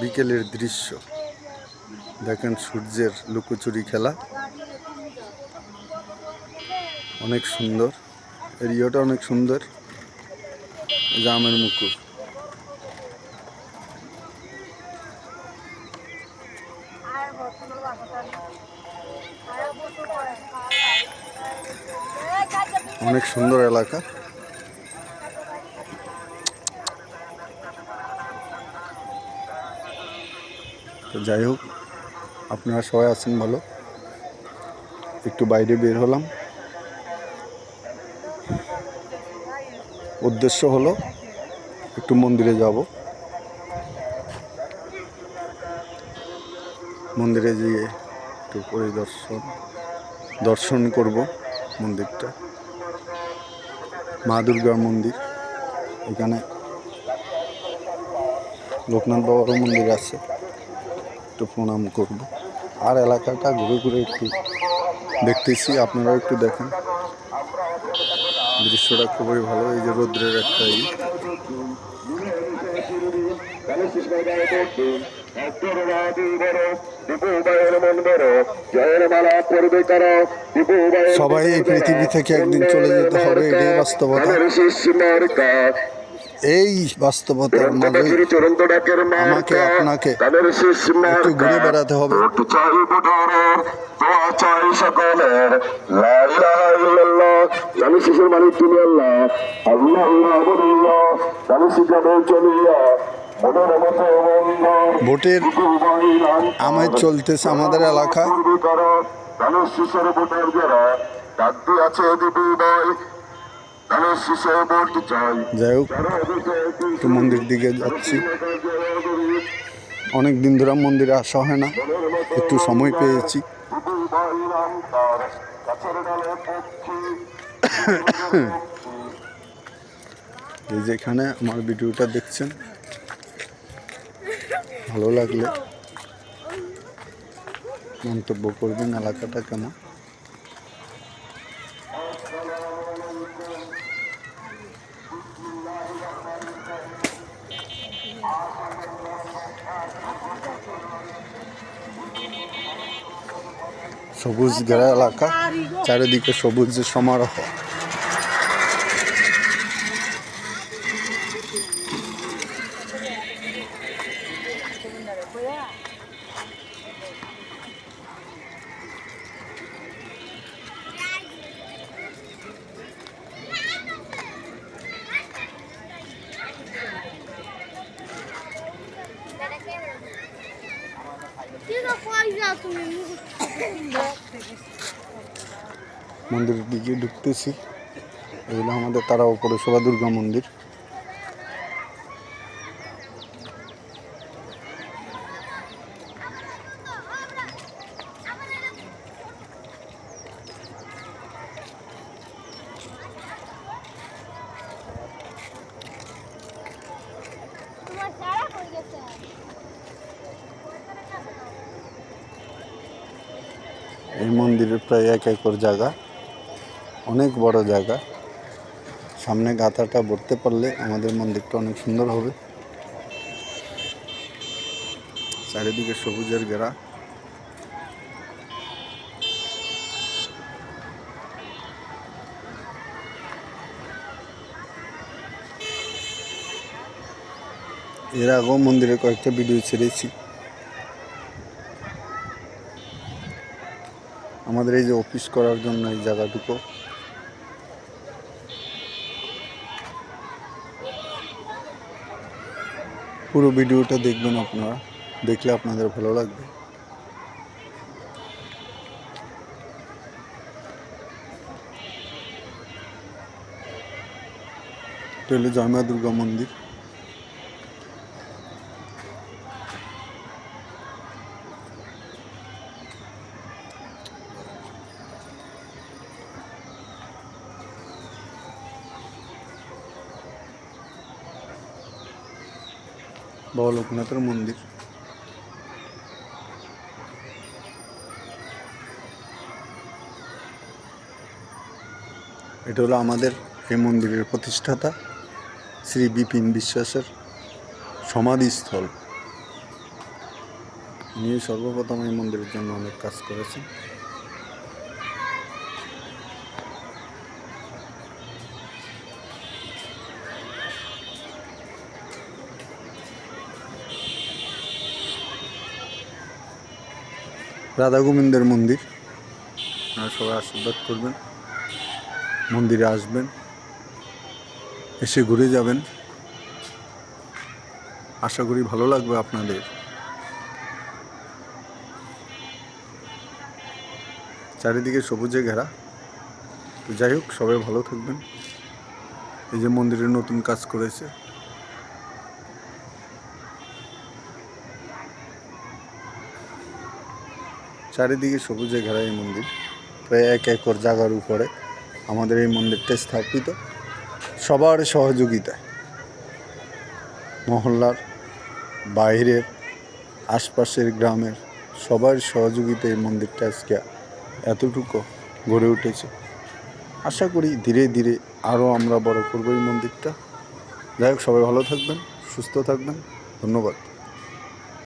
বিকেলের দৃশ্য দেখেন, সূর্যের লুকোচুরি খেলা অনেক সুন্দর। এরিয়াটা অনেক সুন্দর। জামের মুকুর, অনেক সুন্দর এলাকা। তো যাই হোক, আপনারা সবাই আছেন ভালো। একটু বাইরে বের হলাম, উদ্দেশ্য হলো একটু মন্দিরে যাব। মন্দিরে গিয়ে একটু দর্শন করব মন্দিরটা। মা দুর্গার মন্দির, এখানে লোকনাথ বাবারও মন্দির আছে, একটু প্রণাম করব। আর এলাকাটা ঘুরে ঘুরে একটু দেখতেছি, আপনারাও একটু দেখেন। দৃশ্যটা খুবই ভালো। এই যে রৌদ্রের একটা সবাই এই পৃথিবী থেকে একদিন চলে যেতে হবে, এটাই বাস্তবতা। এই বাস্তবতার মাঝে আমাকে আপনাকে একটু ঘুরে বেড়াতে হবে। শিশুর মালিক তুমি আল্লাহ, আল্লাহ ভোটের আমায় চলতেছে আমাদের এলাকায়। যাই হোক, একটু মন্দির দিকে যাচ্ছি। অনেক দিন ধরে মন্দিরে আসা হয় না, একটু সময় পেয়েছি। এই যেখানে আমার ভিডিওটা দেখছেন, ভালো লাগলে মন্তব্য করবেন এলাকাটা কেমন। সবুজ ঘেরা এলাকা, চারিদিকে সবুজের সমারোহ। মন্দিরের দিকে ঢুকতেছি। এগুলো আমাদের তারা পৌরসভা দুর্গা মন্দির। এই মন্দিরের প্রায় 1 একর জায়গা, অনেক বড় জায়গা। সামনে গাঁথাটা ভরতে পারলে আমাদের মন্দিরটা অনেক সুন্দর হবে। চারিদিকে সবুজের ঘেরা। এর আগেও মন্দিরে কয়েকটা ভিডিও ছেড়েছি। আমাদের এই যে অফিস করার জন্য এই জায়গাটুকু, পুরো ভিডিওটা দেখবেন আপনারা, দেখলে আপনাদের ভালো লাগবে। এটা হলো জয়মা দুর্গা মন্দির। বাবা লোকনাথের মন্দির। এটা হলো আমাদের এই মন্দিরের প্রতিষ্ঠাতা শ্রী বিপিন বিশ্বাসের সমাধিস্থল। ইনি সর্বপ্রথম এই মন্দিরের জন্য অনেক কাজ করেছেন। রাধা গোবিন্দের মন্দির, আপনারা সবাই আশীর্বাদ করবেন, মন্দিরে আসবেন, এসে ঘুরে যাবেন। আশা করি ভালো লাগবে আপনাদের। চারিদিকে সবুজে ঘেরা। তো যাই হোক, সবাই ভালো থাকবেন। এই যে মন্দিরে নতুন কাজ করেছে, চারিদিকে সবুজে ঘেরা এই মন্দির। প্রায় 1 একর জায়গার উপরে আমাদের এই মন্দিরটা স্থাপিত, সবার সহযোগিতায়, মহল্লার, বাইরের, আশপাশের গ্রামের সবার সহযোগিতায় এই মন্দিরটা আজকে এতটুকু গড়ে উঠেছে। আশা করি ধীরে ধীরে আরও আমরা বড় করব এই মন্দিরটা। যাই হোক, সবাই ভালো থাকবেন, সুস্থ থাকবেন। ধন্যবাদ।